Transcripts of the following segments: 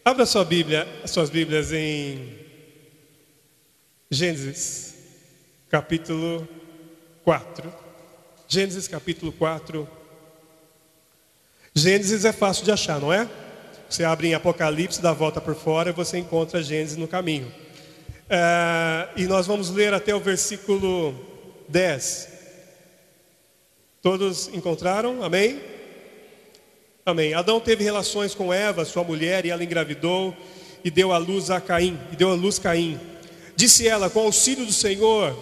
Abra sua Bíblia, suas Bíblias em Gênesis, capítulo 4. Gênesis, capítulo 4. Gênesis é fácil de achar, não é? Você abre em Apocalipse, dá a volta por fora e você encontra Gênesis no caminho. E nós vamos ler até o versículo 10. Todos encontraram? Amém? Amém. Adão teve relações com Eva, sua mulher, e ela engravidou e deu à luz a Caim. Caim. Disse ela: com auxílio do Senhor,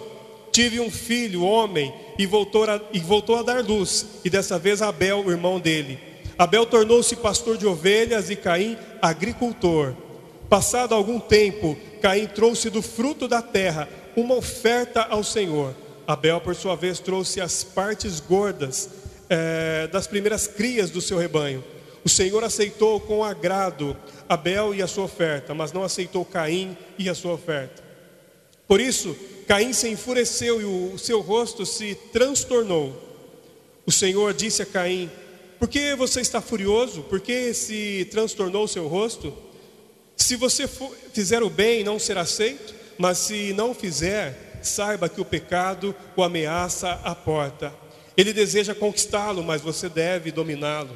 tive um filho, homem, e voltou a dar luz. E dessa vez Abel, o irmão dele. Abel tornou-se pastor de ovelhas e Caim agricultor. Passado algum tempo, Caim trouxe do fruto da terra uma oferta ao Senhor. Abel, por sua vez, trouxe as partes gordas das primeiras crias do seu rebanho. O Senhor aceitou com agrado Abel e a sua oferta, mas não aceitou Caim e a sua oferta. Por isso, Caim se enfureceu e o seu rosto se transtornou. O Senhor disse a Caim: por que você está furioso? Por que se transtornou o seu rosto? Se você fizer o bem, não será aceito, mas se não fizer, saiba que o pecado o ameaça à porta. Ele deseja conquistá-lo, mas você deve dominá-lo.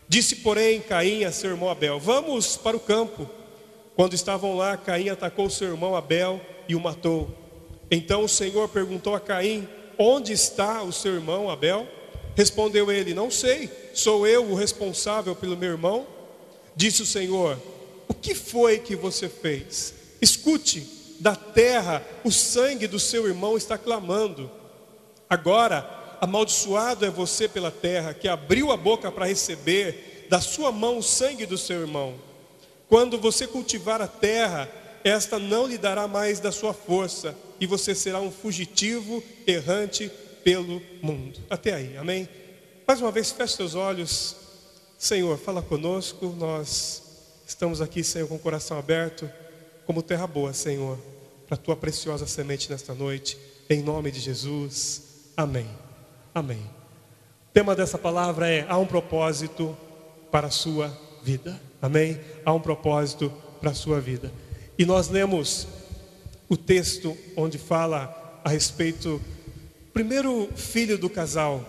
Disse, porém, Caim a seu irmão Abel: vamos para o campo. Quando estavam lá, Caim atacou seu irmão Abel e o matou. Então o Senhor perguntou a Caim: onde está o seu irmão Abel? Respondeu ele: não sei, sou eu o responsável pelo meu irmão? Disse o Senhor: o que foi que você fez? Escute, da terra o sangue do seu irmão está clamando. Agora, amaldiçoado é você pela terra, que abriu a boca para receber da sua mão o sangue do seu irmão. Quando você cultivar a terra, esta não lhe dará mais da sua força, e você será um fugitivo errante pelo mundo. Até aí, amém? Mais uma vez, feche seus olhos. Senhor, fala conosco. Nós estamos aqui, Senhor, com o coração aberto, como terra boa, Senhor, para a tua preciosa semente nesta noite, em nome de Jesus, amém. Amém. O tema dessa palavra é: há um propósito para a sua vida. Amém? Há um propósito para a sua vida. E nós lemos o texto onde fala a respeito, primeiro filho do casal,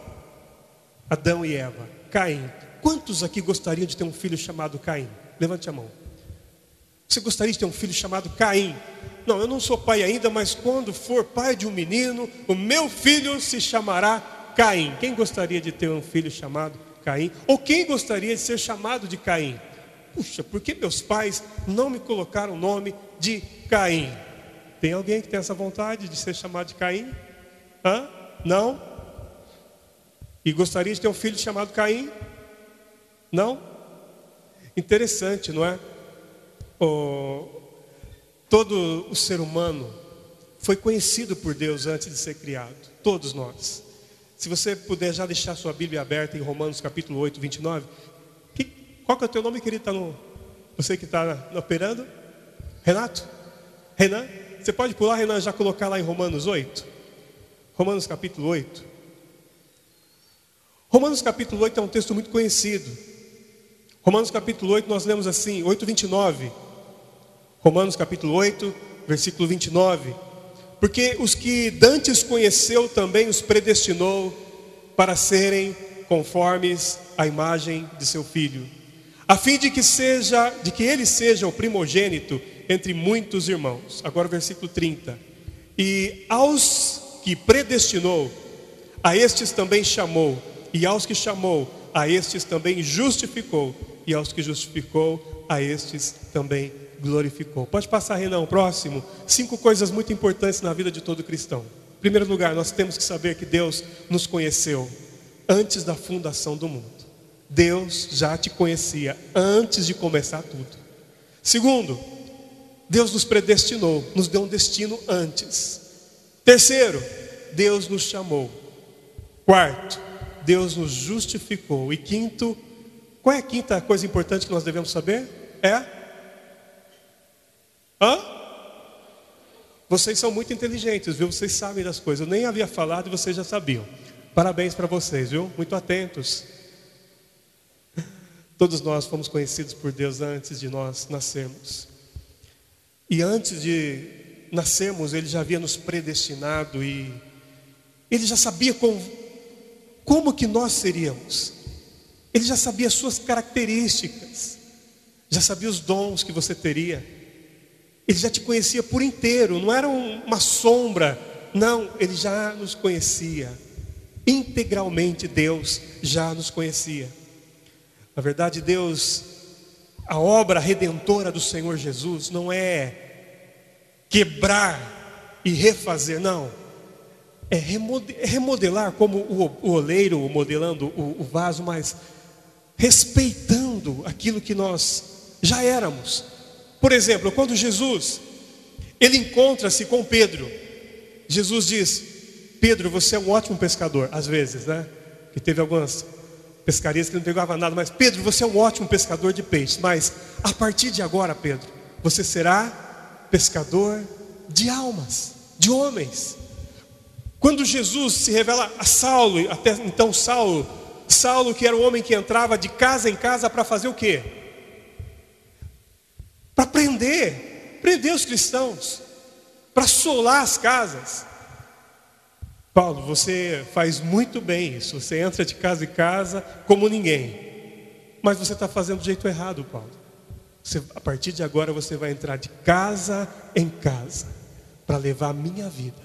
Adão e Eva, Caim. Quantos aqui gostariam de ter um filho chamado Caim? Levante a mão. Você gostaria de ter um filho chamado Caim? Não, eu não sou pai ainda, mas quando for pai de um menino, o meu filho se chamará Caim. Quem gostaria de ter um filho chamado Caim? Ou quem gostaria de ser chamado de Caim? Puxa, por que meus pais não me colocaram o nome de Caim? Tem alguém que tem essa vontade de ser chamado de Caim? Não? E gostaria de ter um filho chamado Caim? Não? Interessante, não é? Todo o ser humano foi conhecido por Deus antes de ser criado. Todos nós. Se você puder já deixar sua Bíblia aberta em Romanos capítulo 8, 29. Qual que é o teu nome, querido? Você que está operando? Renato? Renan? Você pode pular, Renan, já colocar lá em Romanos 8? Romanos capítulo 8. Romanos capítulo 8 é um texto muito conhecido. Romanos capítulo 8 nós lemos assim, 8, 29. Romanos capítulo 8, versículo 29. Porque os que dantes conheceu também os predestinou para serem conformes à imagem de seu filho, a fim de que ele seja o primogênito entre muitos irmãos. Agora o versículo 30. E aos que predestinou, a estes também chamou, e aos que chamou, a estes também justificou, e aos que justificou, a estes também glorificou. Pode passar, Renan, próximo. 5 coisas muito importantes na vida de todo cristão. Em primeiro lugar, nós temos que saber que Deus nos conheceu antes da fundação do mundo. Deus já te conhecia antes de começar tudo. Segundo, Deus nos predestinou, nos deu um destino antes. Terceiro, Deus nos chamou. Quarto, Deus nos justificou. E quinto, qual é a quinta coisa importante que nós devemos saber? Vocês são muito inteligentes, viu? Vocês sabem das coisas. Eu nem havia falado e vocês já sabiam. Parabéns para vocês, viu? Muito atentos. Todos nós fomos conhecidos por Deus antes de nós nascermos. E antes de nascermos, Ele já havia nos predestinado e Ele já sabia como que nós seríamos. Ele já sabia as suas características, já sabia os dons que você teria. Ele já te conhecia por inteiro, não era uma sombra, não, Ele já nos conhecia. Integralmente Deus já nos conhecia. Na verdade, Deus, a obra redentora do Senhor Jesus não é quebrar e refazer, não. É remodelar como o oleiro modelando o vaso, mas respeitando aquilo que nós já éramos. Por exemplo, quando Jesus, Ele encontra-se com Pedro, Jesus diz: Pedro, você é um ótimo pescador. Às vezes, né? Que teve algumas pescarias que não pegava nada, mas Pedro, você é um ótimo pescador de peixes, mas a partir de agora, Pedro, você será pescador de almas, de homens. Quando Jesus se revela a Saulo, até então Saulo que era o homem que entrava de casa em casa para fazer o quê? Para prender os cristãos, para assolar as casas. Paulo, você faz muito bem isso, você entra de casa em casa como ninguém, mas você está fazendo do jeito errado, Paulo. A partir de agora você vai entrar de casa em casa para levar a minha vida.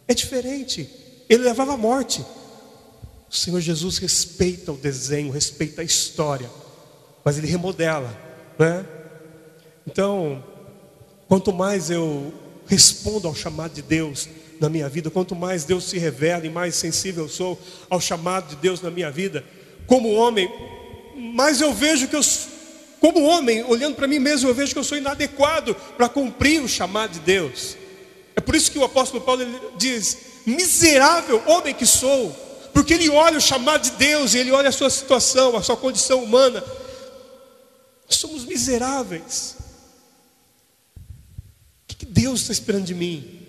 É diferente. Ele levava a morte. O Senhor Jesus respeita o desenho, respeita a história, mas Ele remodela, né? Então, quanto mais eu respondo ao chamado de Deus na minha vida, quanto mais Deus se revela e mais sensível eu sou ao chamado de Deus na minha vida, como homem, mais eu vejo que como homem, olhando para mim mesmo, eu vejo que eu sou inadequado para cumprir o chamado de Deus. É por isso que o apóstolo Paulo ele diz: miserável homem que sou, porque ele olha o chamado de Deus e ele olha a sua situação, a sua condição humana. Nós somos miseráveis. O que Deus está esperando de mim?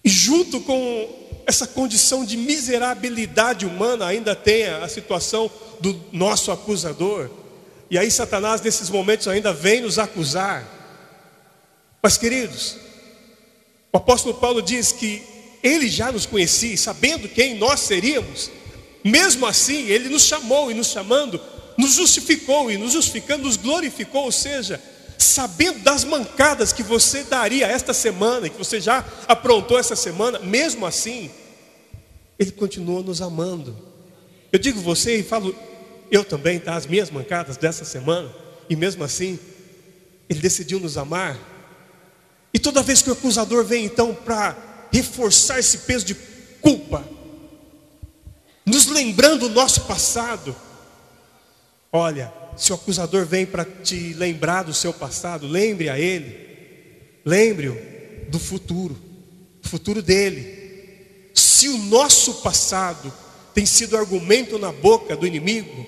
E junto com essa condição de miserabilidade humana, ainda tem a situação do nosso acusador. E aí Satanás nesses momentos ainda vem nos acusar. Mas queridos, o apóstolo Paulo diz que Ele já nos conhecia, sabendo quem nós seríamos. Mesmo assim, Ele nos chamou e nos chamando, nos justificou e nos justificando, nos glorificou. Ou seja, sabendo das mancadas que você daria esta semana, e que você já aprontou essa semana, mesmo assim, Ele continua nos amando. Eu digo você e falo eu também, tá? As minhas mancadas dessa semana, e mesmo assim, Ele decidiu nos amar. E toda vez que o acusador vem então para reforçar esse peso de culpa, nos lembrando o nosso passado, olha, se o acusador vem para te lembrar do seu passado, lembre a ele, lembre-o do futuro dele. Se o nosso passado tem sido argumento na boca do inimigo,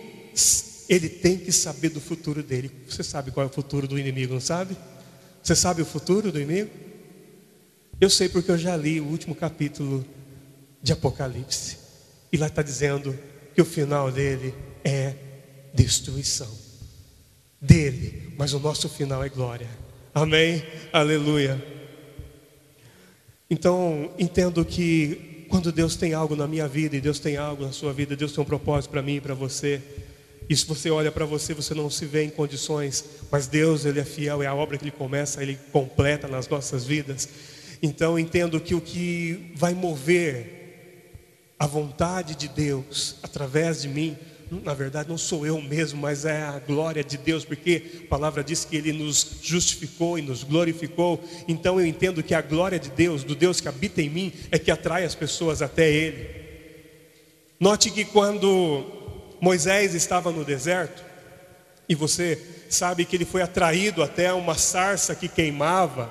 ele tem que saber do futuro dele. Você sabe qual é o futuro do inimigo, não sabe? Você sabe o futuro do inimigo? Eu sei porque eu já li o último capítulo de Apocalipse, e lá está dizendo que o final dele é destruição dele, mas o nosso final é glória. Amém? Aleluia. Então entendo que quando Deus tem algo na minha vida e Deus tem algo na sua vida, Deus tem um propósito para mim e para você. E se você olha para você, você não se vê em condições, mas Deus, Ele é fiel, é a obra que Ele começa, Ele completa nas nossas vidas. Então entendo que o que vai mover a vontade de Deus através de mim, na verdade não sou eu mesmo, mas é a glória de Deus, porque a palavra diz que Ele nos justificou e nos glorificou. Então eu entendo que a glória de Deus, do Deus que habita em mim, é que atrai as pessoas até Ele. Note que quando Moisés estava no deserto, e você sabe que ele foi atraído até uma sarça que queimava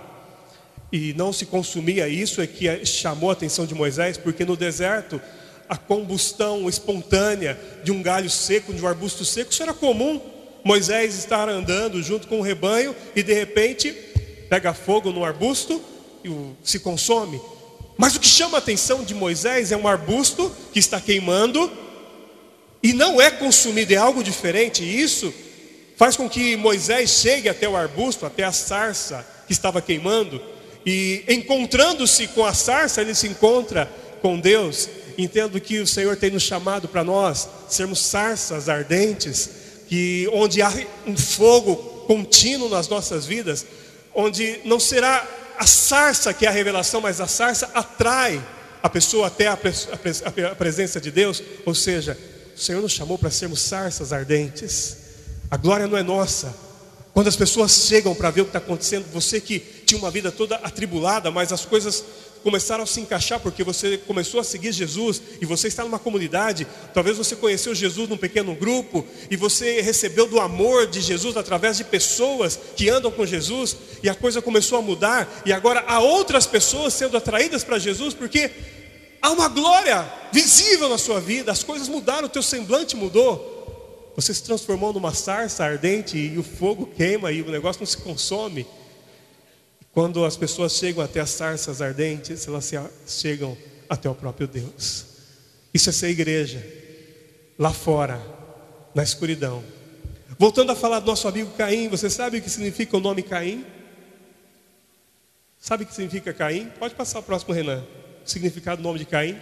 e não se consumia. Isso é que chamou a atenção de Moisés, porque no deserto a combustão espontânea de um galho seco, de um arbusto seco, isso era comum. Moisés estar andando junto com o rebanho e de repente pega fogo no arbusto e se consome. Mas o que chama a atenção de Moisés é um arbusto que está queimando e não é consumido, é algo diferente. E isso faz com que Moisés chegue até o arbusto, até a sarça que estava queimando, e encontrando-se com a sarça, ele se encontra com Deus. Entendo que o Senhor tem nos chamado para nós sermos sarças ardentes, onde há um fogo contínuo nas nossas vidas, onde não será a sarça que é a revelação, mas a sarça atrai a pessoa até a presença de Deus. Ou seja, o Senhor nos chamou para sermos sarças ardentes. A glória não é nossa. Quando as pessoas chegam para ver o que está acontecendo, você que tinha uma vida toda atribulada, mas as coisas começaram a se encaixar porque você começou a seguir Jesus, e você está numa comunidade, talvez você conheceu Jesus num pequeno grupo, e você recebeu do amor de Jesus através de pessoas que andam com Jesus, e a coisa começou a mudar, e agora há outras pessoas sendo atraídas para Jesus, porque há uma glória visível na sua vida, as coisas mudaram, o teu semblante mudou, você se transformou numa sarça ardente, e o fogo queima, e o negócio não se consome. Quando as pessoas chegam até as sarças ardentes, elas chegam até o próprio Deus. Isso é ser igreja, lá fora, na escuridão. Voltando a falar do nosso amigo Caim, você sabe o que significa o nome Caim? Sabe o que significa Caim? Pode passar o próximo, Renan. O significado do nome de Caim?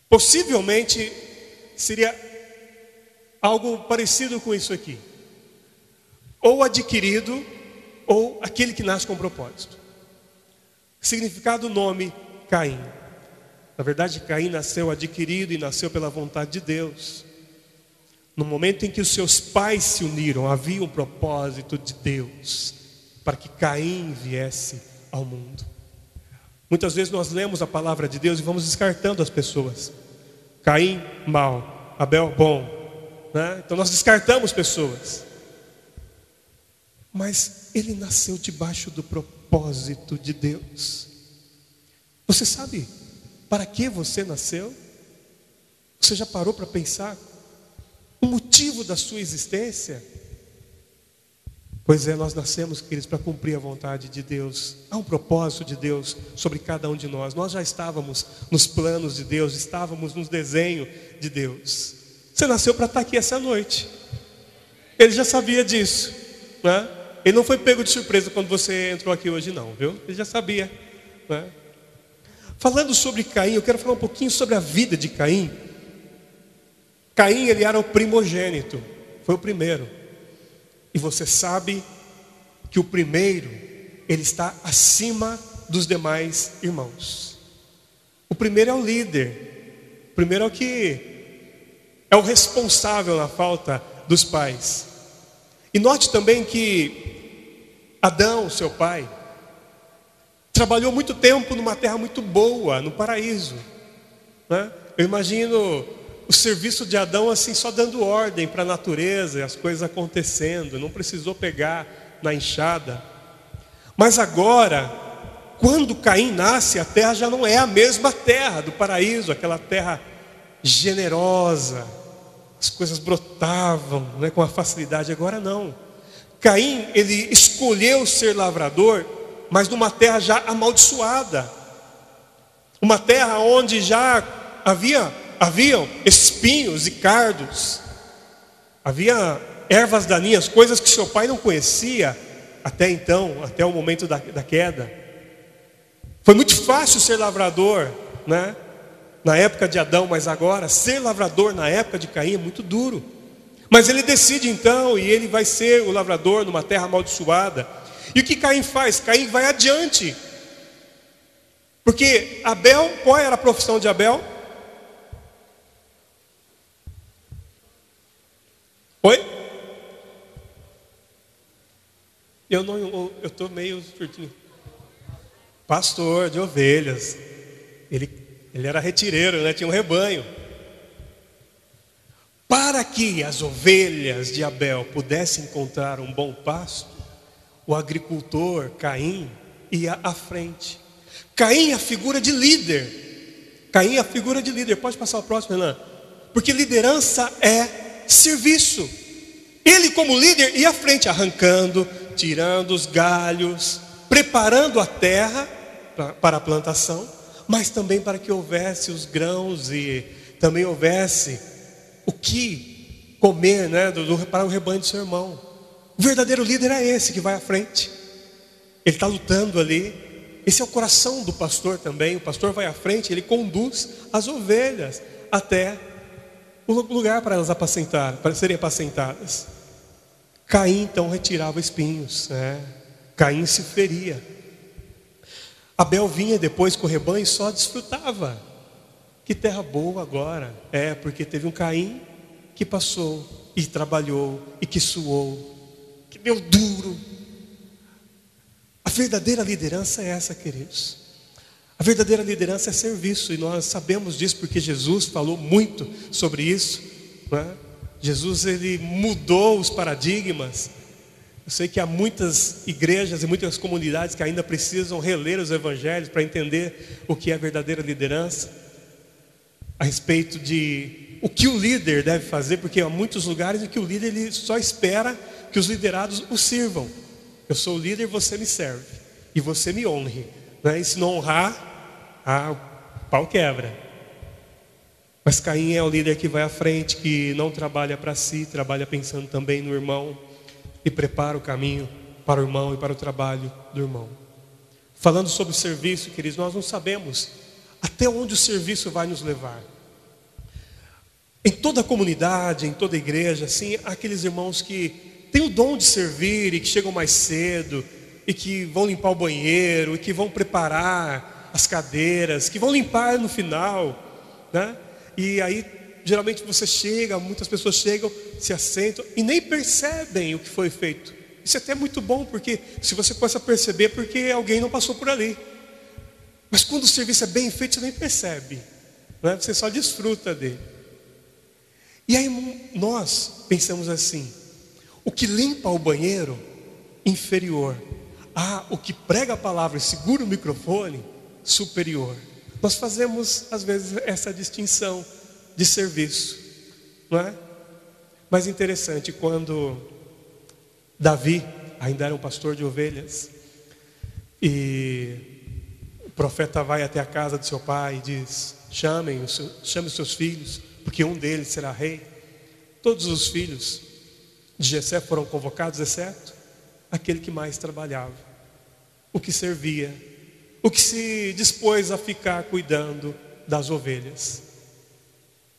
Possivelmente seria algo parecido com isso aqui. Ou adquirido, ou aquele que nasce com propósito. Significado do nome Caim. Na verdade, Caim nasceu adquirido e nasceu pela vontade de Deus. No momento em que os seus pais se uniram, havia um propósito de Deus para que Caim viesse ao mundo. Muitas vezes nós lemos a palavra de Deus e vamos descartando as pessoas. Caim, mal. Abel, bom, né? Então nós descartamos pessoas. Mas ele nasceu debaixo do propósito de Deus. Você sabe para que você nasceu? Você já parou para pensar o motivo da sua existência? Pois é, nós nascemos, queridos, para cumprir a vontade de Deus. Há um propósito de Deus sobre cada um de nós. Nós já estávamos nos planos de Deus, estávamos nos desenhos de Deus. Você nasceu para estar aqui essa noite. Ele já sabia disso, né? Ele não foi pego de surpresa quando você entrou aqui hoje não, viu? Ele já sabia, né? Falando sobre Caim, eu quero falar um pouquinho sobre a vida de Caim. Caim, ele era o primogênito, foi o primeiro. E você sabe que o primeiro, ele está acima dos demais irmãos. O primeiro é o líder. O primeiro é o que é o responsável na falta dos pais. E note também que Adão, seu pai, trabalhou muito tempo numa terra muito boa, no paraíso, né? Eu imagino o serviço de Adão assim, só dando ordem para a natureza e as coisas acontecendo, não precisou pegar na enxada. Mas agora, quando Caim nasce, a terra já não é a mesma terra do paraíso, aquela terra generosa, as coisas brotavam, né, com a facilidade. Agora não. Caim, ele escolheu ser lavrador, mas numa terra já amaldiçoada, uma terra onde já haviam espinhos e cardos, havia ervas daninhas, coisas que seu pai não conhecia até então, até o momento da queda. Foi muito fácil ser lavrador, né, na época de Adão, mas agora ser lavrador na época de Caim é muito duro. Mas ele decide então, e ele vai ser o lavrador numa terra amaldiçoada. E o que Caim faz? Caim vai adiante. Porque Abel, qual era a profissão de Abel? Oi? Eu estou meio surtinho. Pastor de ovelhas. Ele era retireiro, né? Tinha um rebanho. Para que as ovelhas de Abel pudessem encontrar um bom pasto, o agricultor Caim ia à frente. Caim é a figura de líder. Caim é a figura de líder. Pode passar o próximo, Renan. Porque liderança é serviço. Ele, como líder, ia à frente, arrancando, tirando os galhos, preparando a terra para a plantação, mas também para que houvesse os grãos e também houvesse o que comer, né, para o rebanho do seu irmão. O verdadeiro líder é esse que vai à frente. Ele está lutando ali. Esse é o coração do pastor também. O pastor vai à frente, ele conduz as ovelhas até o lugar para elas apacentar, para serem apacentadas. Caim então retirava espinhos, né? Caim se feria. Abel vinha depois com o rebanho e só desfrutava. Que terra boa agora. Porque teve um Caim que passou e trabalhou e que suou, que deu duro. A verdadeira liderança é essa, queridos. A verdadeira liderança é serviço, e nós sabemos disso porque Jesus falou muito sobre isso, né? Jesus, ele mudou os paradigmas. Eu sei que há muitas igrejas e muitas comunidades que ainda precisam reler os evangelhos para entender o que é a verdadeira liderança, a respeito de o que o líder deve fazer, porque há muitos lugares em que o líder ele só espera que os liderados o sirvam. Eu sou o líder, você me serve e você me honre, né? E se não honrar, o pau quebra. Mas Caim é o líder que vai à frente, que não trabalha para si, trabalha pensando também no irmão e prepara o caminho para o irmão e para o trabalho do irmão. Falando sobre o serviço, queridos, nós não sabemos até onde o serviço vai nos levar. Em toda a comunidade, em toda a igreja, assim, há aqueles irmãos que têm o dom de servir e que chegam mais cedo e que vão limpar o banheiro e que vão preparar as cadeiras, que vão limpar no final, né? E aí geralmente você chega, muitas pessoas chegam, se assentam e nem percebem o que foi feito. Isso é até muito bom, porque se você começa a perceber, porque alguém não passou por ali. Mas quando o serviço é bem feito, você nem percebe, né? Você só desfruta dele. E aí nós pensamos assim: o que limpa o banheiro, inferior. O que prega a palavra e segura o microfone, superior. Nós fazemos às vezes essa distinção de serviço, não é? Mas interessante, quando Davi ainda era um pastor de ovelhas, e o profeta vai até a casa de seu pai e diz: chame os seus filhos, porque um deles será rei. Todos os filhos de Jessé foram convocados, exceto aquele que mais trabalhava, o que servia, o que se dispôs a ficar cuidando das ovelhas.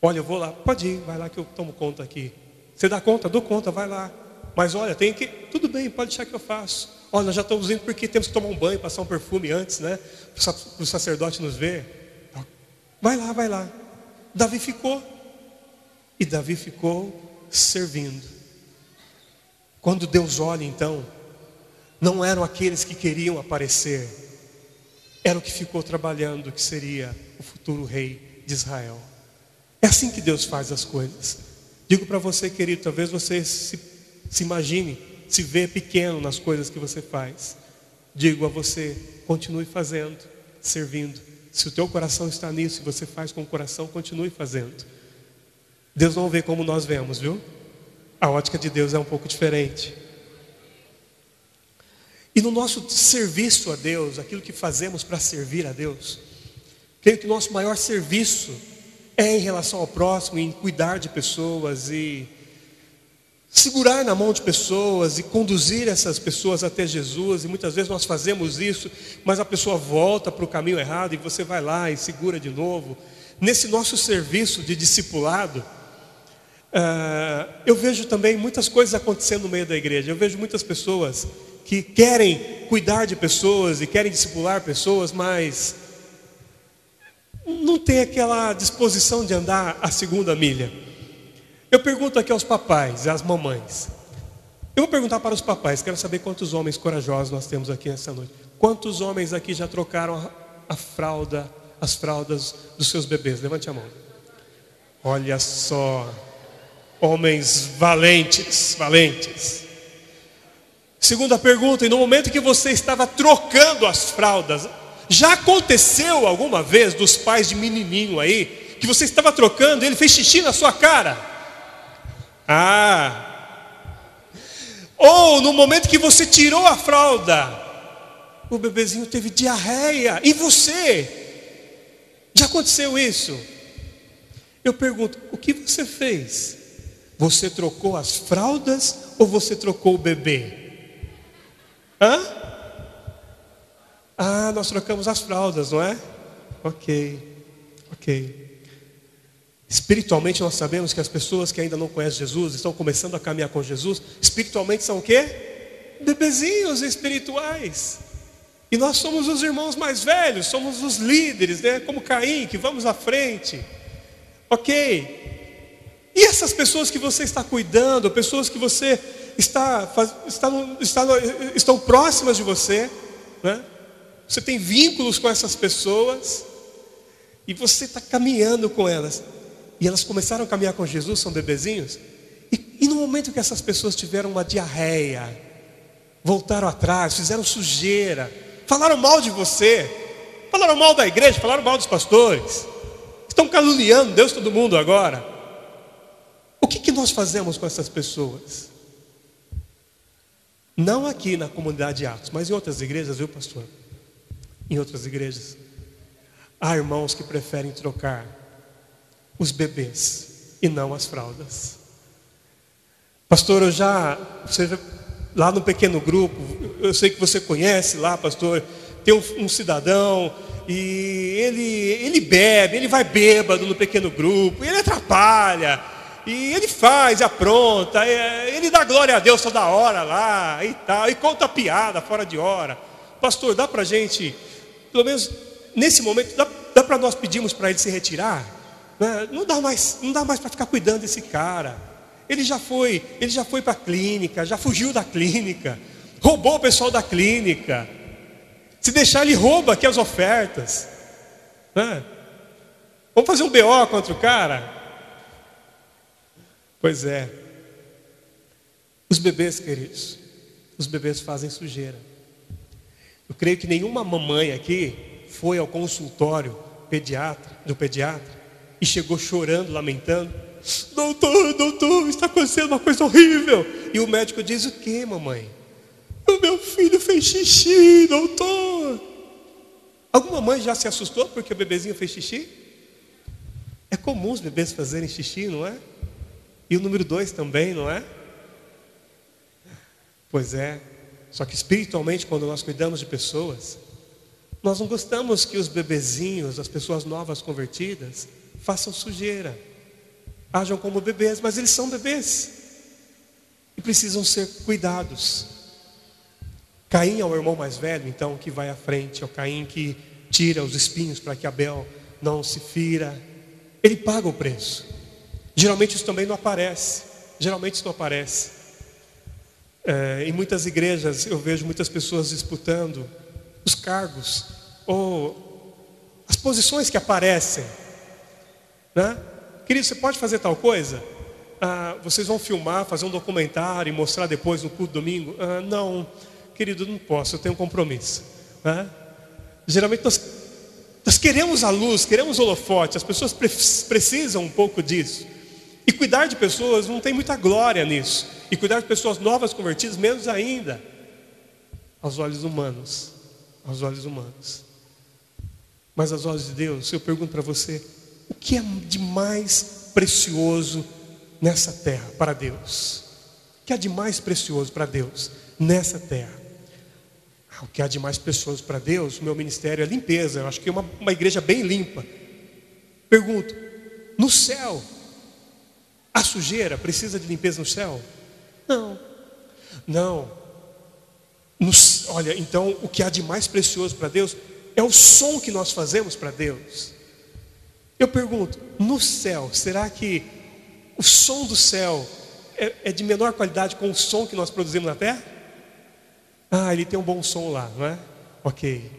Olha, eu vou lá, pode ir, vai lá que eu tomo conta aqui. Você dá conta? Dou conta, vai lá. Mas olha, tem que, tudo bem, pode deixar que eu faço. Olha, nós já estamos indo porque temos que tomar um banho, passar um perfume antes, né? Para o sacerdote nos ver. Vai lá, vai lá. Davi ficou. E Davi ficou servindo. Quando Deus olha então, não eram aqueles que queriam aparecer, era o que ficou trabalhando, que seria o futuro rei de Israel. É assim que Deus faz as coisas. Digo para você, querido, talvez você se imagine, se vê pequeno nas coisas que você faz. Digo a você, continue fazendo, servindo. Se o teu coração está nisso e você faz com o coração, continue fazendo. Deus não vê como nós vemos, viu? A ótica de Deus é um pouco diferente. E no nosso serviço a Deus, aquilo que fazemos para servir a Deus, creio que o nosso maior serviço é em relação ao próximo, em cuidar de pessoas e segurar na mão de pessoas e conduzir essas pessoas até Jesus. E muitas vezes nós fazemos isso, mas a pessoa volta para o caminho errado e você vai lá e segura de novo. Nesse nosso serviço de discipulado, eu vejo também muitas coisas acontecendo no meio da igreja. Eu vejo muitas pessoas que querem cuidar de pessoas e querem discipular pessoas, mas não tem aquela disposição de andar a segunda milha. Eu pergunto aqui aos papais e às mamães. Eu vou perguntar para os papais, quero saber quantos homens corajosos nós temos aqui nessa noite. Quantos homens aqui já trocaram as fraldas dos seus bebês? Levante a mão. Olha só, homens valentes. Segunda pergunta: e no momento que você estava trocando as fraldas, já aconteceu alguma vez dos pais de menininho aí, que você estava trocando e ele fez xixi na sua cara? Ou no momento que você tirou a fralda, o bebezinho teve diarreia, e você? Já aconteceu isso? Eu pergunto, o que você fez? Você trocou as fraldas ou você trocou o bebê? Hã? Ah, nós trocamos as fraldas, não é? Ok. Espiritualmente nós sabemos que as pessoas que ainda não conhecem Jesus, estão começando a caminhar com Jesus, espiritualmente são o quê? Bebezinhos espirituais. E nós somos os irmãos mais velhos, somos os líderes, né? Como Caim, que vamos à frente. Ok. E essas pessoas que você está cuidando, pessoas que você estão próximas de você, né? Você tem vínculos com essas pessoas, e você está caminhando com elas. E elas começaram a caminhar com Jesus, são bebezinhos. E no momento que essas pessoas tiveram uma diarreia, voltaram atrás, fizeram sujeira, falaram mal de você, falaram mal da igreja, falaram mal dos pastores, estão caluniando Deus, todo mundo agora. O que nós fazemos com essas pessoas? Não aqui na comunidade de Atos, mas em outras igrejas, viu, pastor? Em outras igrejas há irmãos que preferem trocar os bebês e não as fraldas. Pastor, lá no pequeno grupo, eu sei que você conhece lá, pastor, tem um cidadão e ele bebe, ele vai bêbado no pequeno grupo, ele atrapalha, e ele faz, apronta, ele dá glória a Deus toda hora lá e tal, e conta piada fora de hora. Pastor, dá pra gente, pelo menos nesse momento, dá para nós pedirmos para ele se retirar? Não dá mais para ficar cuidando desse cara. Ele já foi para a clínica, já fugiu da clínica, roubou o pessoal da clínica. Se deixar, ele rouba aqui as ofertas. Vamos fazer um BO contra o cara? Pois é. Os bebês, queridos, os bebês fazem sujeira. Eu creio que nenhuma mamãe aqui foi ao consultório do pediatra e chegou chorando, lamentando: doutor, está acontecendo uma coisa horrível. E o médico diz: o que, mamãe? O meu filho fez xixi, doutor. Alguma mãe já se assustou porque o bebezinho fez xixi? É comum os bebês fazerem xixi, não é? E o número 2 também, não é? Pois é. Só que espiritualmente, quando nós cuidamos de pessoas, nós não gostamos que os bebezinhos, as pessoas novas convertidas, façam sujeira, ajam como bebês, mas eles são bebês e precisam ser cuidados. Caim é o irmão mais velho, então, que vai à frente. É o Caim que tira os espinhos para que Abel não se fira. Ele paga o preço. Geralmente isso também não aparece. Em muitas igrejas eu vejo muitas pessoas disputando os cargos ou as posições que aparecem, né? Querido, você pode fazer tal coisa? Vocês vão filmar, fazer um documentário e mostrar depois no culto domingo? Não, querido, não posso, eu tenho um compromisso, né? Geralmente nós queremos a luz, queremos o holofote. As pessoas precisam um pouco disso. E cuidar de pessoas não tem muita glória nisso. E cuidar de pessoas novas convertidas, menos ainda, aos olhos humanos. Mas aos olhos de Deus, eu pergunto para você: o que é de mais precioso nessa terra para Deus? O que há de mais precioso para Deus nessa terra? O que há de mais precioso para Deus? O meu ministério é limpeza. Eu acho que é uma igreja bem limpa. Pergunto: no céu, a sujeira precisa de limpeza no céu? Não. Olha, então o que há de mais precioso para Deus é o som que nós fazemos para Deus. Eu pergunto: no céu, será que o som do céu é de menor qualidade com o som que nós produzimos na terra? Ele tem um bom som lá, não é? Ok.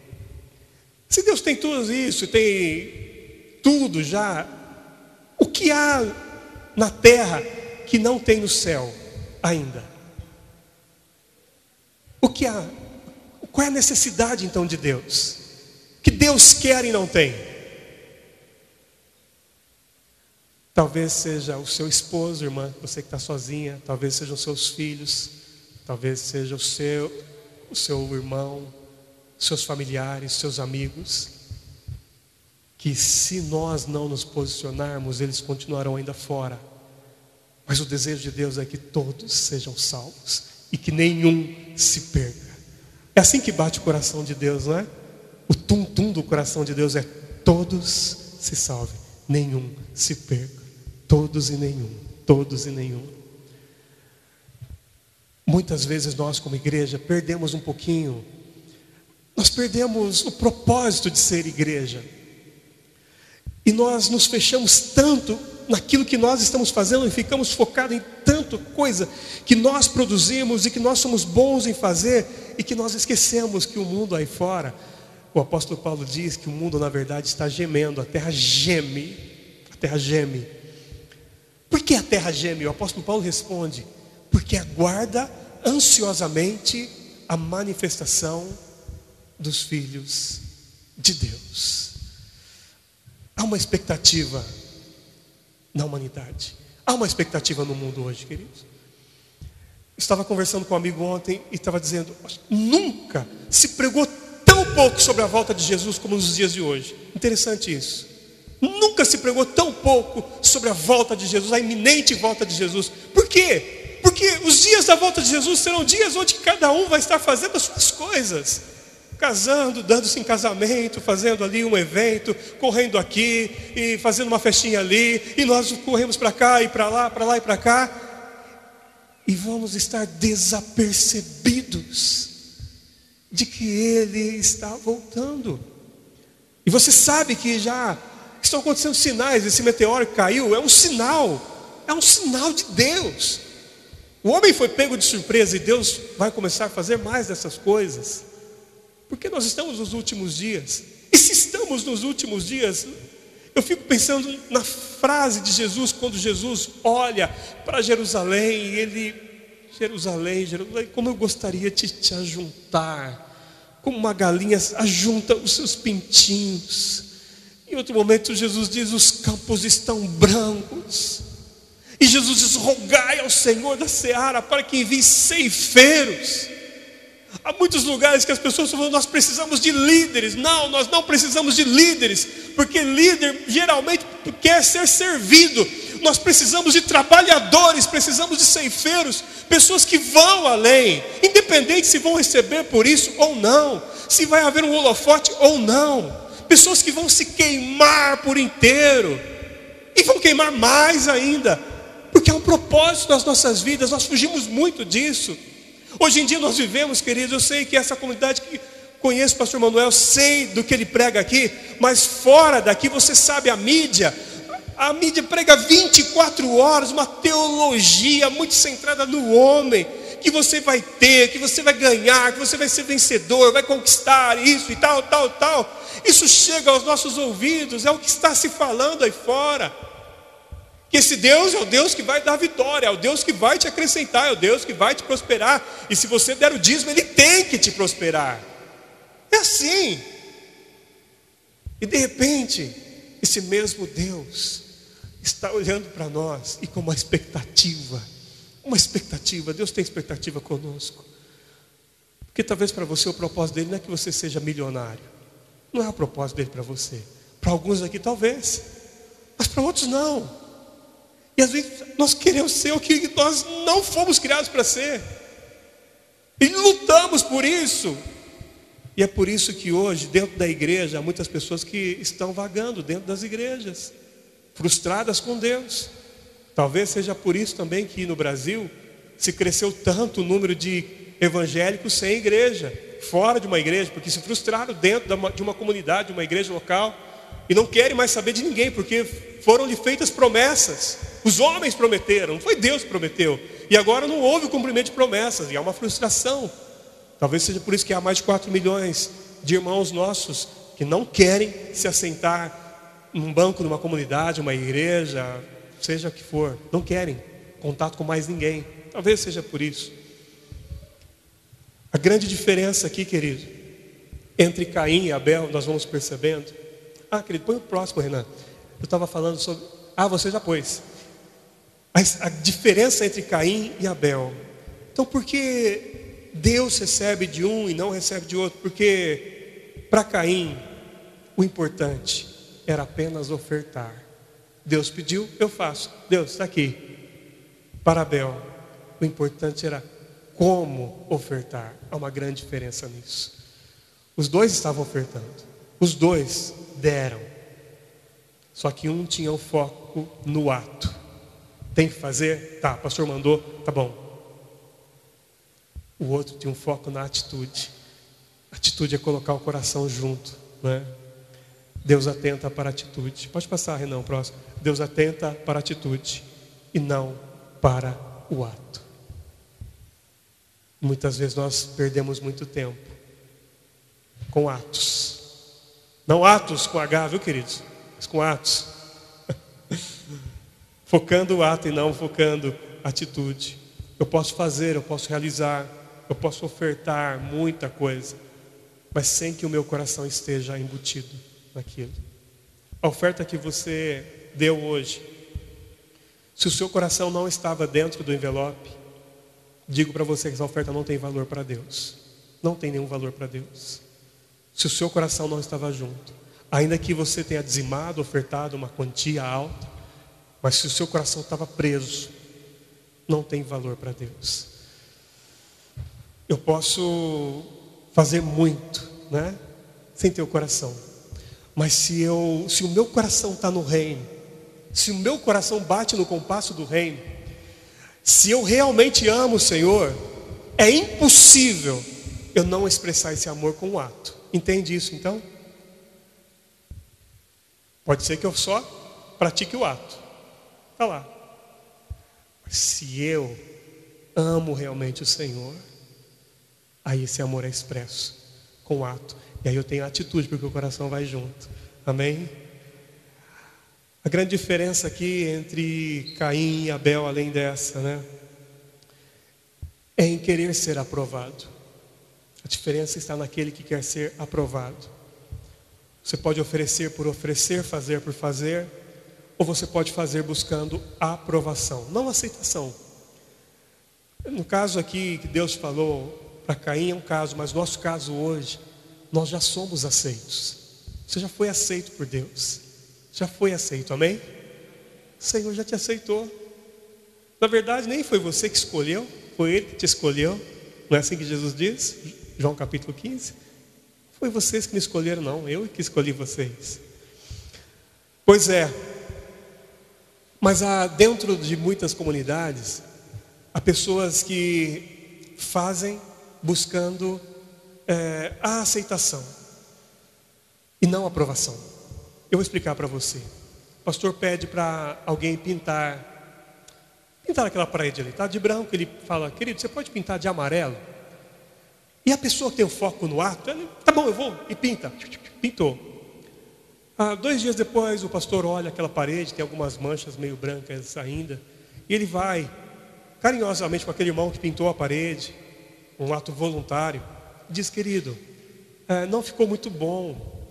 Se Deus tem tudo isso, tem tudo já, o que há na terra que não tem no céu ainda? O que há? Qual é a necessidade então de Deus? Que Deus quer e não tem? Talvez seja o seu esposo, irmã, você que está sozinha. Talvez sejam os seus filhos. Talvez seja o seu irmão, seus familiares, seus amigos, que se nós não nos posicionarmos, eles continuarão ainda fora. Mas o desejo de Deus é que todos sejam salvos e que nenhum se perca. É assim que bate o coração de Deus, não é? O tum-tum do coração de Deus é: todos se salvem, nenhum se perca. Todos e nenhum, todos e nenhum. Muitas vezes nós como igreja perdemos um pouquinho, nós perdemos o propósito de ser igreja. E nós nos fechamos tanto naquilo que nós estamos fazendo e ficamos focados em tanta coisa que nós produzimos e que nós somos bons em fazer, e que nós esquecemos que o mundo aí fora, o apóstolo Paulo diz que o mundo na verdade está gemendo, a terra geme, a terra geme. Por que a terra geme? O apóstolo Paulo responde: porque aguarda ansiosamente a manifestação dos filhos de Deus. Há uma expectativa na humanidade, há uma expectativa no mundo hoje, queridos. Estava conversando com um amigo ontem e estava dizendo: nunca se pregou tão pouco sobre a volta de Jesus como nos dias de hoje. Interessante isso. Nunca se pregou tão pouco sobre a volta de Jesus, a iminente volta de Jesus. Por quê? Porque os dias da volta de Jesus serão dias onde cada um vai estar fazendo as suas coisas, casando, dando-se em casamento, fazendo ali um evento, correndo aqui e fazendo uma festinha ali, e nós corremos para cá e para lá e para cá, e vamos estar desapercebidos de que Ele está voltando. E você sabe que já estão acontecendo sinais. Esse meteoro que caiu é um sinal de Deus. O homem foi pego de surpresa e Deus vai começar a fazer mais dessas coisas, porque nós estamos nos últimos dias. E se estamos nos últimos dias, eu fico pensando na frase de Jesus, quando Jesus olha para Jerusalém e ele: Jerusalém, Jerusalém, como eu gostaria de te ajuntar, como uma galinha ajunta os seus pintinhos. Em outro momento Jesus diz: os campos estão brancos. E Jesus diz: rogai ao Senhor da seara para que envie ceifeiros. Há muitos lugares que as pessoas falam: nós precisamos de líderes. Não, nós não precisamos de líderes, porque líder geralmente quer ser servido. Nós precisamos de trabalhadores, precisamos de ceifeiros, pessoas que vão além, independente se vão receber por isso ou não, se vai haver um holofote ou não. Pessoas que vão se queimar por inteiro, e vão queimar mais ainda, porque há um propósito nas nossas vidas. Nós fugimos muito disso. Hoje em dia nós vivemos, queridos, eu sei que essa comunidade que conheço o pastor Manuel, sei do que ele prega aqui, mas fora daqui você sabe, a mídia prega 24 horas, uma teologia muito centrada no homem, que você vai ter, que você vai ganhar, que você vai ser vencedor, vai conquistar isso e tal. Isso chega aos nossos ouvidos, é o que está se falando aí fora. Que esse Deus é o Deus que vai dar vitória, é o Deus que vai te acrescentar, é o Deus que vai te prosperar. E se você der o dízimo, Ele tem que te prosperar. É assim. E de repente, esse mesmo Deus está olhando para nós e com uma expectativa. Deus tem expectativa conosco. Porque talvez para você o propósito dele não é que você seja milionário. Não é o propósito dele para você. Para alguns aqui talvez, mas para outros não. E às vezes nós queremos ser o que nós não fomos criados para ser, e lutamos por isso. E é por isso que hoje dentro da igreja há muitas pessoas que estão vagando dentro das igrejas, frustradas com Deus. Talvez seja por isso também que no Brasil se cresceu tanto o número de evangélicos sem igreja, fora de uma igreja, porque se frustraram dentro de uma comunidade, de uma igreja local, e não querem mais saber de ninguém, porque foram-lhe feitas promessas. Os homens prometeram, não foi Deus que prometeu, e agora não houve o cumprimento de promessas, e há uma frustração. Talvez seja por isso que há mais de 4 milhões de irmãos nossos que não querem se assentar num banco, numa comunidade, uma igreja, seja o que for, não querem contato com mais ninguém. Talvez seja por isso. A grande diferença aqui, querido, entre Caim e Abel, nós vamos percebendo. Querido, põe o próximo, Renan. Eu estava falando sobre... você já pôs. A diferença entre Caim e Abel. Então, por que Deus recebe de um e não recebe de outro? Porque para Caim, o importante era apenas ofertar. Deus pediu, eu faço. Deus, está aqui. Para Abel, o importante era como ofertar. Há uma grande diferença nisso. Os dois estavam ofertando. Os dois deram. Só que um tinha o foco no ato. Tem que fazer? Tá, o pastor mandou, tá bom. O outro tinha um foco na atitude. A atitude é colocar o coração junto, né? Deus atenta para a atitude. Pode passar, Renan, próximo. Deus atenta para a atitude e não para o ato. Muitas vezes nós perdemos muito tempo com atos. Não atos com H, viu, queridos? Mas com atos. Focando o ato e não focando a atitude. Eu posso fazer, eu posso realizar, eu posso ofertar muita coisa, mas sem que o meu coração esteja embutido naquilo. A oferta que você deu hoje, se o seu coração não estava dentro do envelope, digo para você que essa oferta não tem valor para Deus. Não tem nenhum valor para Deus. Se o seu coração não estava junto, ainda que você tenha dizimado, ofertado uma quantia alta, mas se o seu coração estava preso, não tem valor para Deus. Eu posso fazer muito, né? Sem ter o coração. Mas se o meu coração está no reino, se o meu coração bate no compasso do reino, se eu realmente amo o Senhor, é impossível eu não expressar esse amor com um ato. Entende isso então? Pode ser que eu só pratique o ato. Está lá. Mas se eu amo realmente o Senhor, aí esse amor é expresso com o ato. E aí eu tenho atitude, porque o coração vai junto. Amém? A grande diferença aqui entre Caim e Abel, além dessa, né, é em querer ser aprovado. A diferença está naquele que quer ser aprovado. Você pode oferecer por oferecer, fazer por fazer, ou você pode fazer buscando aprovação, não aceitação. No caso aqui que Deus falou para Caim é um caso, mas nosso caso hoje, nós já somos aceitos. Você já foi aceito por Deus. Já foi aceito, amém? O Senhor já te aceitou. Na verdade, nem foi você que escolheu, foi Ele que te escolheu. Não é assim que Jesus diz? João capítulo 15. Foi vocês que me escolheram, não. Eu que escolhi vocês. Pois é. Mas dentro de muitas comunidades, há pessoas que fazem buscando a aceitação e não a aprovação. Eu vou explicar para você. O pastor pede para alguém pintar aquela parede ali, tá de branco. Ele fala: querido, você pode pintar de amarelo? E a pessoa que tem o foco no ato, ele, tá bom, eu vou, e pinta. Pintou. 2 dias depois o pastor olha aquela parede, tem algumas manchas meio brancas ainda, e ele vai carinhosamente com aquele irmão que pintou a parede, um ato voluntário, diz: querido, não ficou muito bom,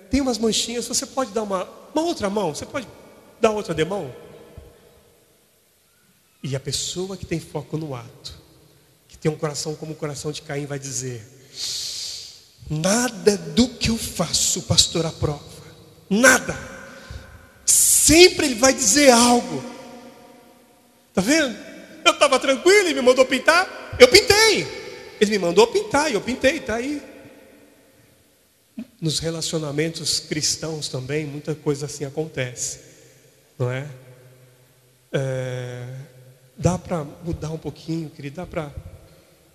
tem umas manchinhas, você pode dar uma outra mão? Você pode dar outra demão? E a pessoa que tem foco no ato, que tem um coração como o coração de Caim, vai dizer: nada do que eu faço o pastor aprova. Nada. Sempre ele vai dizer algo. Está vendo? Eu estava tranquilo, ele me mandou pintar, eu pintei. Ele me mandou pintar e eu pintei, está aí. Nos relacionamentos cristãos também, muita coisa assim acontece, não é? Dá para mudar um pouquinho, querido, dá para...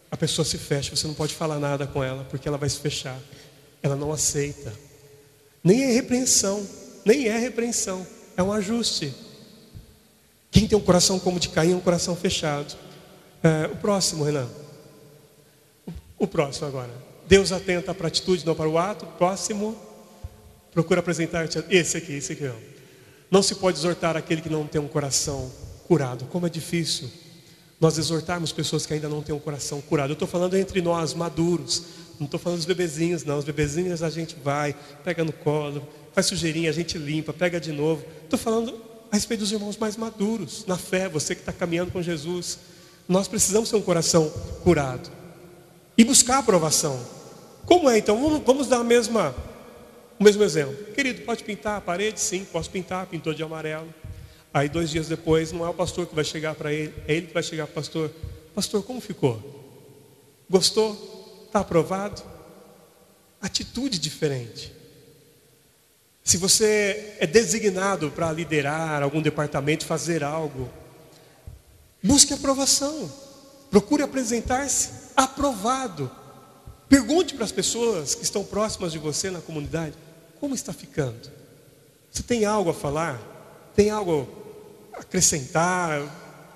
A pessoa se fecha, você não pode falar nada com ela, porque ela vai se fechar. Ela não aceita. Nem é repreensão, é um ajuste. Quem tem um coração como o de Caim é um coração fechado. O próximo, Renan. O próximo agora. Deus atenta para a atitude, não para o ato. Próximo. Procura apresentar-te. Esse aqui, ó. Não se pode exortar aquele que não tem um coração curado. Como é difícil nós exortarmos pessoas que ainda não têm um coração curado. Eu estou falando entre nós, maduros. Não estou falando dos bebezinhos, não. Os bebezinhos a gente vai, pega no colo, faz sujeirinha, a gente limpa, pega de novo. Estou falando a respeito dos irmãos mais maduros, na fé, você que está caminhando com Jesus. Nós precisamos ter um coração curado e buscar a aprovação. Como é então? Vamos dar a mesma O mesmo exemplo. Querido, pode pintar a parede? Sim, posso pintar. Pintou de amarelo. Aí 2 dias depois, não é o pastor que vai chegar para ele, é ele que vai chegar para o pastor. Pastor, como ficou? Gostou? Está aprovado? Atitude diferente. Se você é designado para liderar algum departamento, fazer algo, busque aprovação. Procure apresentar-se aprovado. Pergunte para as pessoas que estão próximas de você na comunidade, como está ficando? Você tem algo a falar? Tem algo a acrescentar?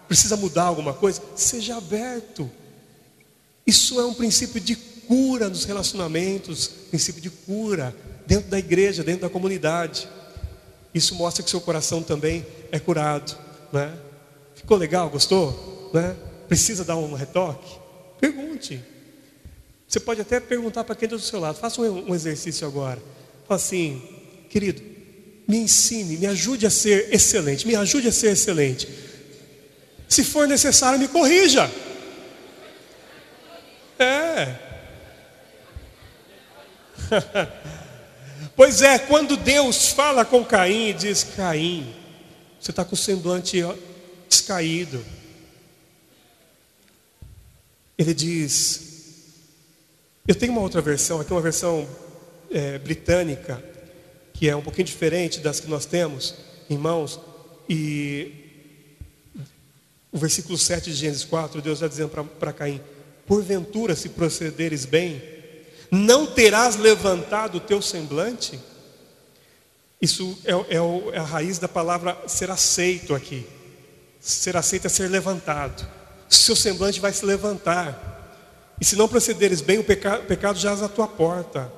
Precisa mudar alguma coisa? Seja aberto. Isso é um princípio de cura nos relacionamentos, princípio de cura dentro da igreja, dentro da comunidade. Isso mostra que seu coração também é curado, né? Ficou legal? Gostou? Né? Precisa dar um retoque? Pergunte. Você pode até perguntar para quem está do seu lado. Faça um exercício agora. Fala assim: querido, me ensine, me ajude a ser excelente. Me ajude a ser excelente. Se for necessário, me corrija. Pois é, quando Deus fala com Caim e diz: Caim, você está com o semblante descaído. Ele diz, eu tenho uma outra versão aqui, uma versão britânica, que é um pouquinho diferente das que nós temos em mãos. E o versículo 7 de Gênesis 4, Deus está dizendo para Caim: porventura, se procederes bem, não terás levantado o teu semblante? Isso é a raiz da palavra ser aceito aqui. Ser aceito é ser levantado. Seu semblante vai se levantar. E se não procederes bem, o pecado jaz à tua porta.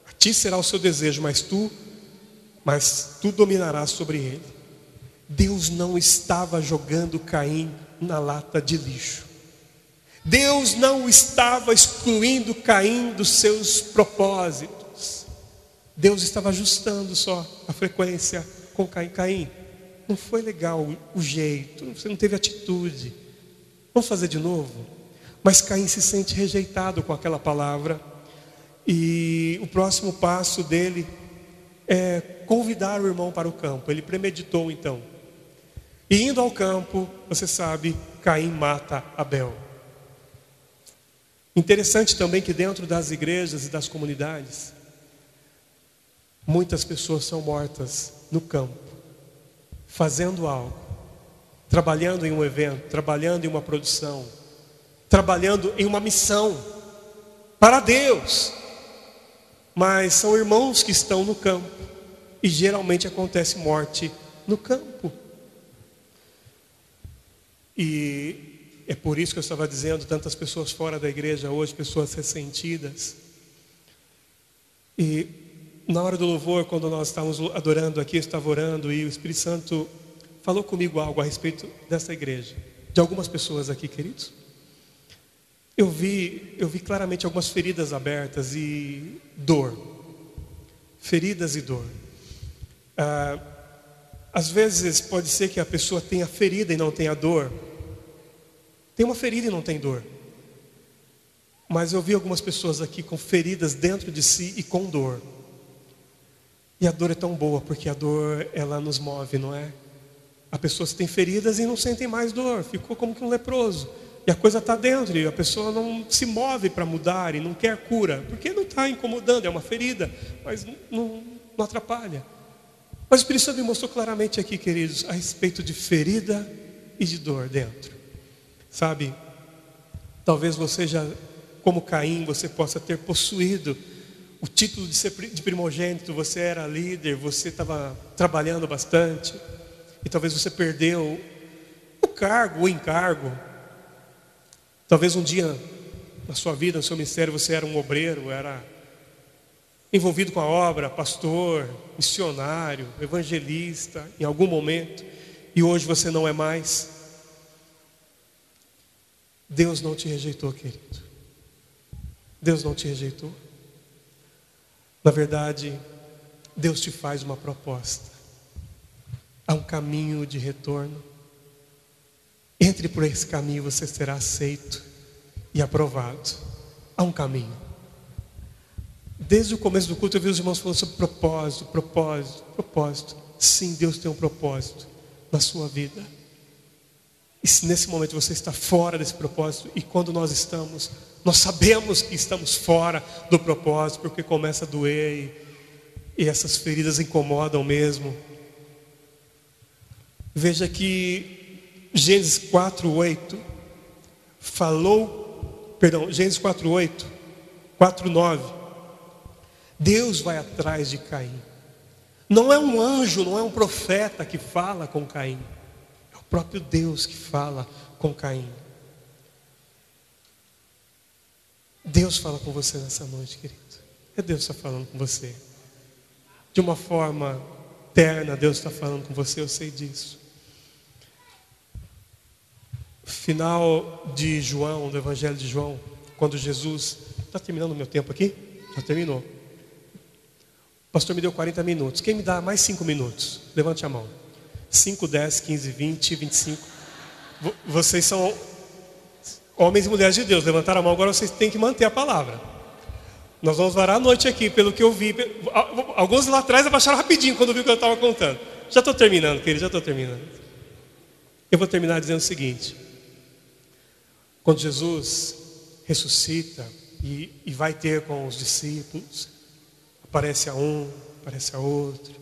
A ti será o seu desejo, mas tu dominarás sobre ele. Deus não estava jogando Caim na lata de lixo. Deus não estava excluindo Caim dos seus propósitos. Deus estava ajustando só a frequência com Caim. Caim, não foi legal o jeito, você não teve atitude. Vamos fazer de novo? Mas Caim se sente rejeitado com aquela palavra. E o próximo passo dele é convidar o irmão para o campo. Ele premeditou então. E indo ao campo, você sabe, Caim mata Abel. Interessante também que dentro das igrejas e das comunidades, muitas pessoas são mortas no campo, fazendo algo, trabalhando em um evento, trabalhando em uma produção, trabalhando em uma missão para Deus. Mas são irmãos que estão no campo, e geralmente acontece morte no campo. E é por isso que eu estava dizendo, tantas pessoas fora da igreja hoje, pessoas ressentidas. E na hora do louvor, quando nós estávamos adorando aqui, eu estava orando, e o Espírito Santo falou comigo algo a respeito dessa igreja, de algumas pessoas aqui, queridos. Eu vi claramente algumas feridas abertas e dor. Feridas e dor. Às vezes pode ser que a pessoa tenha ferida e não tenha dor. Tem uma ferida e não tem dor. Mas eu vi algumas pessoas aqui com feridas dentro de si e com dor. E a dor é tão boa, porque a dor, ela nos move, não é? Há pessoas que têm feridas e não sentem mais dor. Ficou como que um leproso. E a coisa está dentro, e a pessoa não se move para mudar e não quer cura. Porque não está incomodando, é uma ferida, mas não atrapalha. Mas o Espírito Santo me mostrou claramente aqui, queridos, a respeito de ferida e de dor dentro. Sabe, talvez você já, como Caim, você possa ter possuído o título de primogênito, você era líder, você estava trabalhando bastante, e talvez você perdeu o cargo, o encargo. Talvez um dia na sua vida, no seu ministério, você era um obreiro, era envolvido com a obra, pastor, missionário, evangelista, em algum momento, e hoje você não é mais. Deus não te rejeitou, querido. Deus não te rejeitou. Na verdade, Deus te faz uma proposta. Há um caminho de retorno. Entre por esse caminho, você será aceito e aprovado. Há um caminho. Desde o começo do culto eu vi os irmãos falando sobre propósito, propósito, propósito. Sim, Deus tem um propósito na sua vida. E se nesse momento você está fora desse propósito, e quando nós estamos, nós sabemos que estamos fora do propósito, porque começa a doer e essas feridas incomodam mesmo. Veja que Gênesis 4:8 Gênesis 4:8, 4:9. Deus vai atrás de Caim. Não é um anjo, não é um profeta que fala com Caim. É o próprio Deus que fala com Caim. Deus fala com você nessa noite, querido. É Deus que está falando com você. De uma forma terna, Deus está falando com você, eu sei disso. Final de João, do Evangelho de João, quando Jesus... Está terminando o meu tempo aqui? Já terminou. O pastor me deu 40 minutos. Quem me dá mais 5 minutos? Levante a mão. 5, 10, 15, 20, 25. Vocês são homens e mulheres de Deus. Levantaram a mão, agora vocês têm que manter a palavra. Nós vamos varar a noite aqui, pelo que eu vi. Alguns lá atrás abaixaram rapidinho quando viu que eu estava contando. Já estou terminando, querido, já estou terminando. Eu vou terminar dizendo o seguinte. Quando Jesus ressuscita e vai ter com os discípulos, aparece a um, aparece a outro.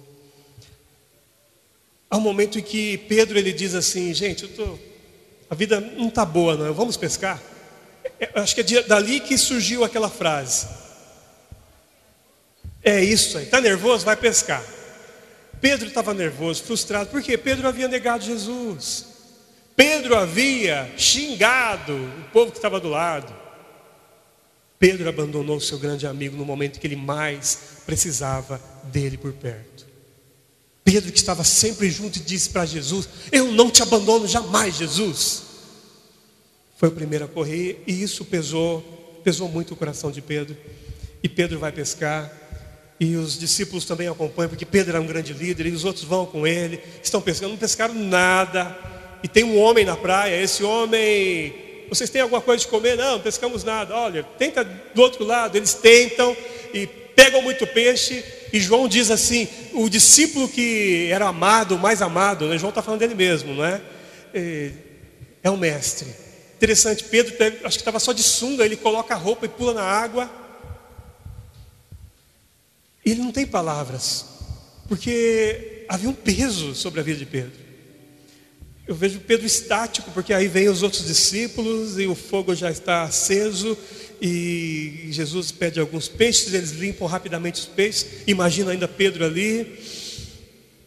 Há um momento em que Pedro ele diz assim: gente, a vida não está boa, não, vamos pescar? Acho que é dali que surgiu aquela frase. É isso aí, está nervoso? Vai pescar. Pedro estava nervoso, frustrado, porque Pedro havia negado Jesus. Pedro havia xingado o povo que estava do lado. Pedro abandonou o seu grande amigo no momento que ele mais precisava dele por perto. Pedro, que estava sempre junto, e disse para Jesus: eu não te abandono jamais, Jesus. Foi o primeiro a correr, e isso pesou muito o coração de Pedro. E Pedro vai pescar, e os discípulos também acompanham, porque Pedro era um grande líder, e os outros vão com ele, estão pescando, não pescaram nada. E tem um homem na praia, esse homem: vocês têm alguma coisa de comer? Não pescamos nada. Olha, tenta do outro lado. Eles tentam e pegam muito peixe. E João diz assim, o discípulo que era amado, mais amado, né? João está falando dele mesmo, não é? É o mestre. Interessante, Pedro acho que estava só de sunga, ele coloca a roupa e pula na água. E ele não tem palavras, porque havia um peso sobre a vida de Pedro. Eu vejo Pedro estático, porque aí vem os outros discípulos e o fogo já está aceso e Jesus pede alguns peixes, eles limpam rapidamente os peixes. Imagina ainda Pedro ali,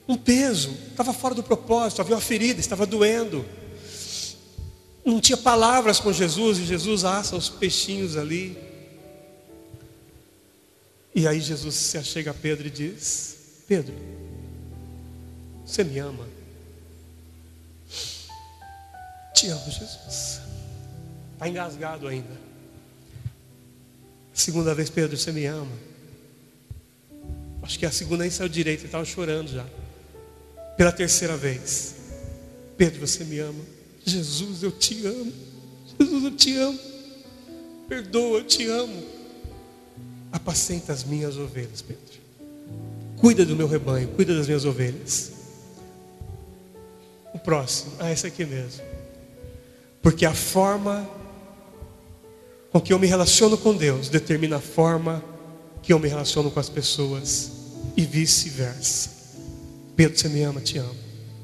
um peso, estava fora do propósito, havia uma ferida, estava doendo. Não tinha palavras com Jesus, e Jesus assa os peixinhos ali. E aí Jesus se achega a Pedro e diz: Pedro, você me ama? Te amo, Jesus. Está engasgado ainda. Segunda vez: Pedro, você me ama? Acho que a segunda nem saiu direito, ele estava chorando já. Pela terceira vez: Pedro, você me ama? Jesus, eu te amo. Jesus, eu te amo. Perdoa, eu te amo. Apacenta as minhas ovelhas, Pedro. Cuida do meu rebanho, cuida das minhas ovelhas. O próximo: esse aqui mesmo. Porque a forma com que eu me relaciono com Deus determina a forma que eu me relaciono com as pessoas, e vice-versa. Pedro, você me ama? Te amo.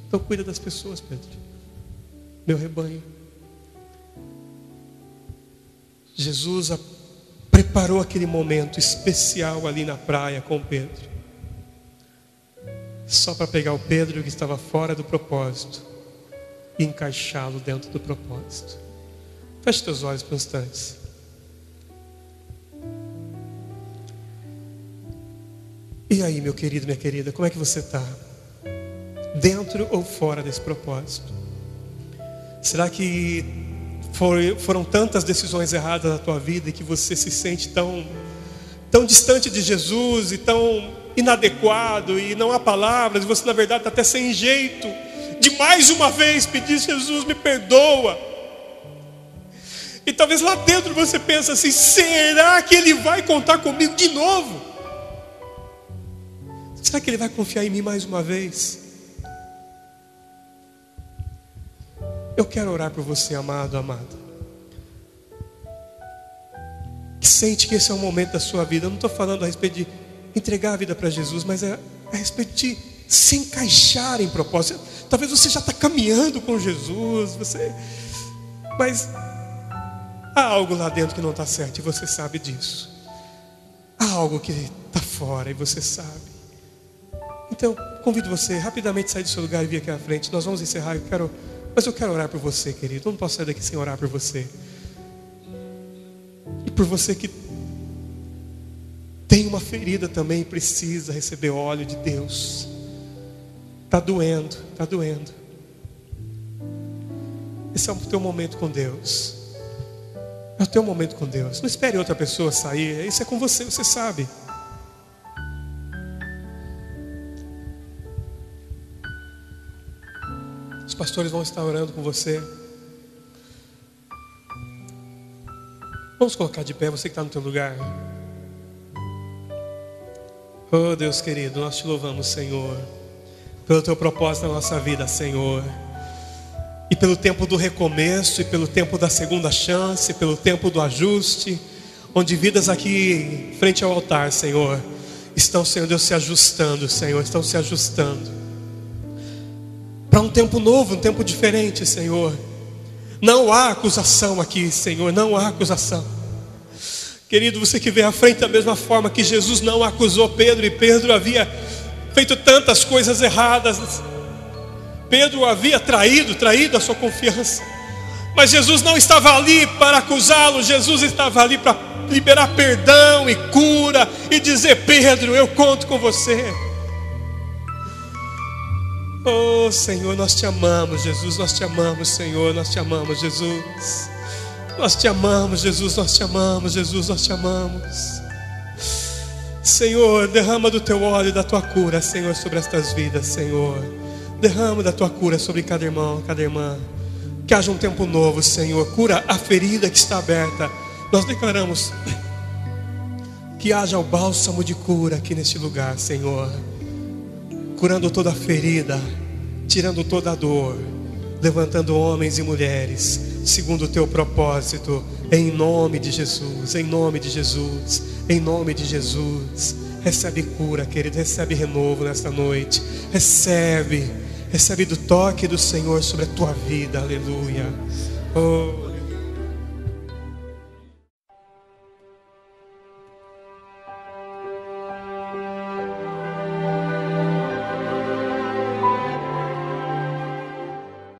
Então cuida das pessoas, Pedro. Meu rebanho. Jesus preparou aquele momento especial ali na praia com Pedro, só para pegar o Pedro que estava fora do propósito e encaixá-lo dentro do propósito. Feche teus olhos por instantes. E aí, meu querido, minha querida, como é que você está? Dentro ou fora desse propósito? Será que foram tantas decisões erradas na tua vida e que você se sente tão distante de Jesus e tão inadequado, e não há palavras, e você na verdade está até sem jeito de mais uma vez pedir: Jesus, me perdoa. E talvez lá dentro você pense assim: será que Ele vai contar comigo de novo? Será que Ele vai confiar em mim mais uma vez? Eu quero orar por você, amado, amada, que sente que esse é o momento da sua vida. Eu não estou falando a respeito de entregar a vida para Jesus, mas é a respeito de se encaixar em propósito. Talvez você já está caminhando com Jesus, mas há algo lá dentro que não está certo e você sabe disso. Há algo que está fora e você sabe. Então, convido você rapidamente a sair do seu lugar e vir aqui à frente. Nós vamos encerrar, mas eu quero orar por você, querido. Eu não posso sair daqui sem orar por você. E por você que tem uma ferida também e precisa receber óleo de Deus. Está doendo, está doendo. Esse é o teu momento com Deus. É o teu momento com Deus. Não espere outra pessoa sair. Isso é com você, você sabe. Os pastores vão estar orando com você. Vamos colocar de pé, você que está no teu lugar. Oh Deus querido, nós te louvamos, Senhor, pelo teu propósito na nossa vida, Senhor. E pelo tempo do recomeço, e pelo tempo da segunda chance, pelo tempo do ajuste, onde vidas aqui frente ao altar, Senhor, estão, Senhor Deus, se ajustando, Senhor, estão se ajustando para um tempo novo, um tempo diferente, Senhor. Não há acusação aqui, Senhor, não há acusação. Querido, você que vem à frente da mesma forma que Jesus não acusou Pedro, e Pedro havia feito tantas coisas erradas. Pedro havia traído a sua confiança. Mas Jesus não estava ali para acusá-lo, Jesus estava ali para liberar perdão e cura e dizer: Pedro, eu conto com você. Oh Senhor, nós te amamos, Jesus, nós te amamos, Senhor, nós te amamos, Jesus. Nós te amamos, Jesus, nós te amamos, Jesus, nós te amamos. Senhor, derrama do teu óleo e da tua cura, Senhor, sobre estas vidas, Senhor. Derrama da tua cura sobre cada irmão, cada irmã. Que haja um tempo novo, Senhor. Cura a ferida que está aberta. Nós declaramos que haja o bálsamo de cura aqui neste lugar, Senhor. Curando toda a ferida, tirando toda a dor, levantando homens e mulheres segundo o teu propósito, em nome de Jesus, em nome de Jesus, em nome de Jesus. Recebe cura, querido, recebe renovo nesta noite. Recebe do toque do Senhor sobre a tua vida, aleluia. Oh